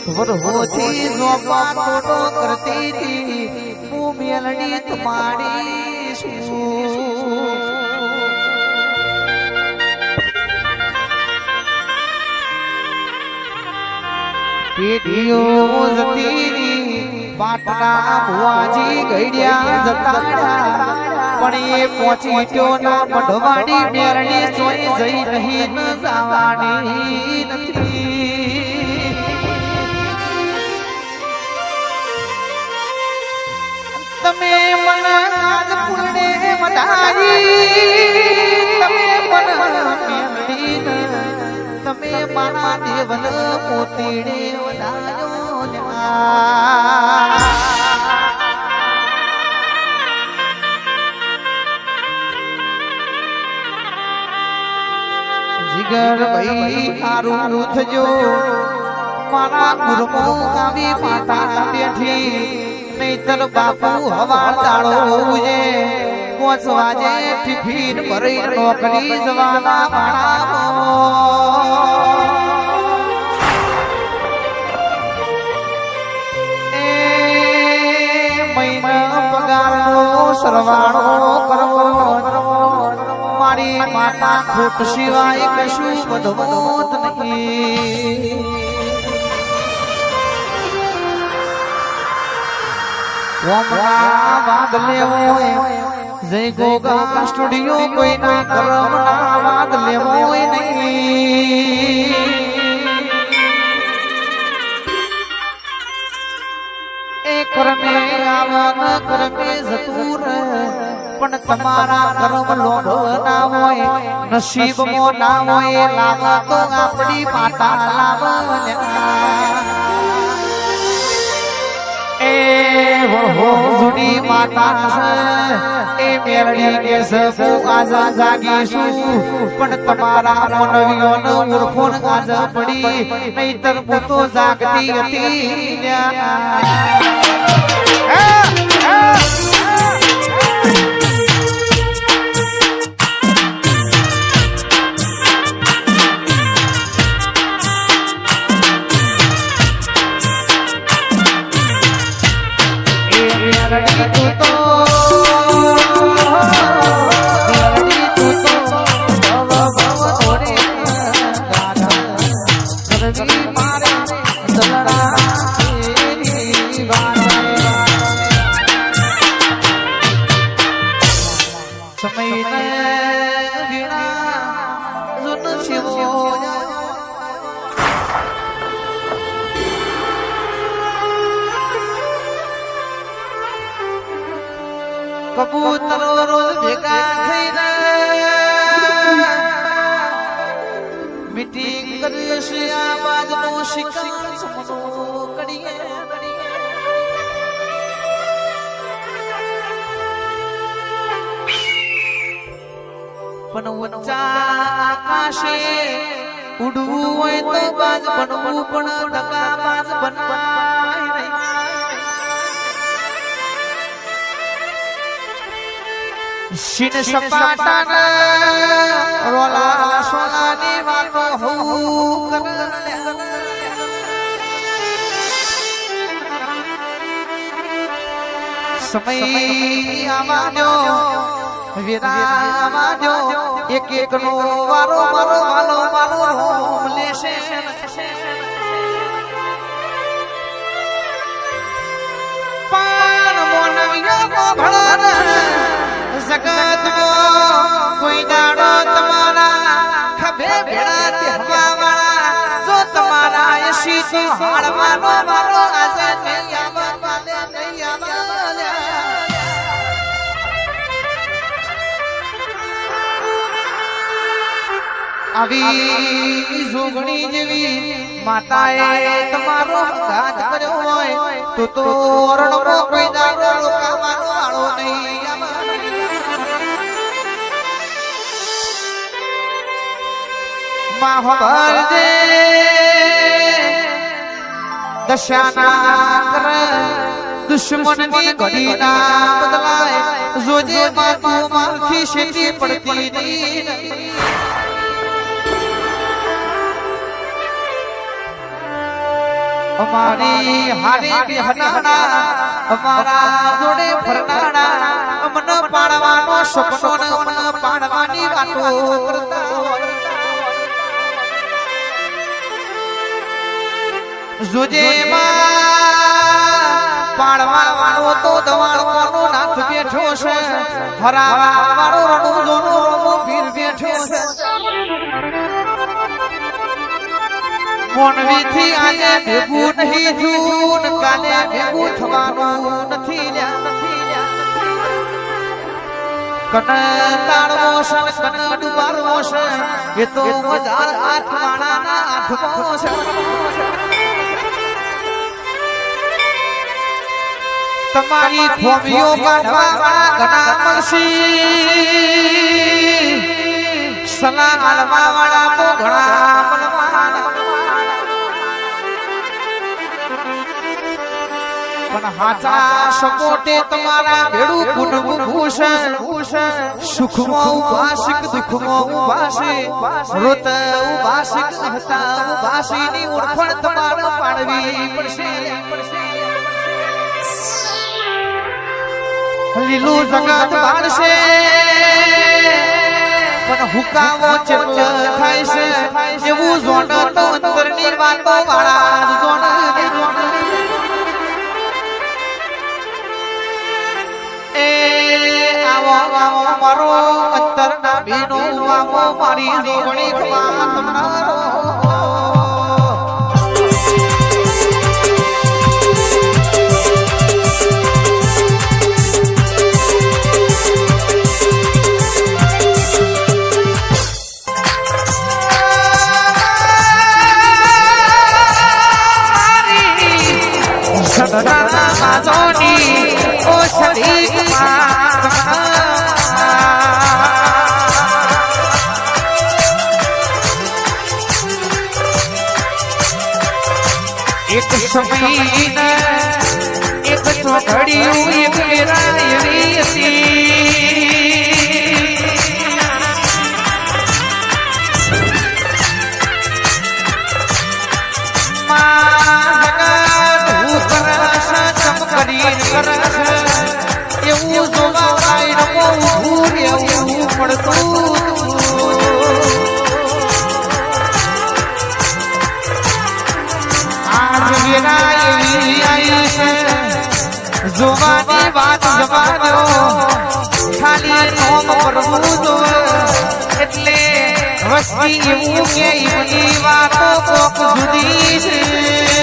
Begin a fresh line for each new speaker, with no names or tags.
વરહોથી જોબા તોડો કરતી હતી હું મેલડી તમારી શું પેઢીઓ જતી પાટના ભુવાજી ગઈડ્યા જતાડ્યા પણ એ પહોંચી ગયો ના મઢવાડી મેરણી સોય જઈ રહી ન જવાની નથી તમે મન આજ પુણે વધારી તમે મન મેરણી તમે મારા દેવન પોતીડે વધાયો જીગર ભાઈ તારું થજો મારા ગુરમો આવી માતા બેઠી નહીતર બાપુ હવા ડાળો ઉજે 5 વાજે ટિફિન ભરી નોકરી જવાના માણા સરવાળો કરવો મારી માતા ખોટ સિવાય કશું વધવોત નહીં ઓમના વાદ લેવો જય ગોગા સ્ટુડિયો કોઈના કરમના વાદ લેવો નહીં કરમે આવન કરમે જતુર પણ તમારા કર્મ લોભ ના હોય નસીબમાં ના હોય લાવા તો આપણી માતા લાવન્યા એ હો જુડી માતા એ મેરડી કે સબુ આજા જાગીશું પણ તમારા મોનવીઓનો ઉર્ફોન આજા પડી નહીતર હું તો જાગતી હતી કબૂતરો રોજ ભેગા થઈને મીટિંગ કરીએ છીએ આ બાજનો શિકાર સમનો કરીએ પણ ઊંચા આકાશે ઉડવું હોય તો બાજ બનવું પણ ટકા બાજ બનાય નહીં શિન સપાટાના રોલા સોનાની વાતો હું સમય આવાજો વિરામાજો એક એક નો વારો મારો વાલો મારો રોમ લેશે પાન મોનવિયા ભળના જગત કોઈ દાડો તમારા ખભે ભેળા દેવા વાળા જો તમારા એસી તો હાડવાનો મારો આજે નહીં આવવા વાલે નહીં આવવા આવી જોગણી જેવી માતાએ તમારો ઘાત કર્યો હોય તો અરણો કોઈ દાડો લોકાવાનો વાળો નહીં મહાભાર દે દશાના કર દુશ્મનની ઘડી ના બદલાય જોજે માતું મારથી શેતી પડતી નહીં અમારી હારે બિહનાણા અમારા જોડે ફરનાણા અમન પાડવાનો સપનો ને અમન પાડવાની વાતો કરતા જોજે પાડવા વાળો તો દવાણવાનો નાથ બેઠો છે હરાવા વાળો રણુ જોનો વીર બેઠો છે મોનવીથી આજે ભેગું નહીં થયું કાલે ભેગું થવાનું નથી કન તાળવો છે કન ડુબારવો છે એ તો બજાર આઠવાણાના આઠમો છે તમારી ખોમીઓ કાઢવા વાળા ઘણા મળશે સલાહ આલવા વાળા તો ઘણા મળવાના પણ હાચા સપોટે તમારા ભેડું કુનવું ભૂષણ સુખમાં ઉભાસિક દુઃખમાં ઉભાસી રોત ઉભાસિક હતા ઉભાસીની ઓળખણ તમારે પાડવી પડશે લીલું જગત બાળશે પણ હુકાવો ચેતલ થાય છે એવું જોણ તો અંતરની વાતો વાળા જોણ એ આવો આવો મારો અંતરના ભીનો આવો મારી જોગણી ખમા તમારો સદના માજોની ઓ શરીક એક સમયન એક ચોઘડિયું એક મેરાયરી હતી એવું જોવા ઉભું રહેવું પડતું આજ વેરા એવી આવી છે જોવાની વાત જવાનો ખાલી નોમ કરવું જોવે એટલે વસ્તી એવું કે એમની વાતો કોક જુદી છે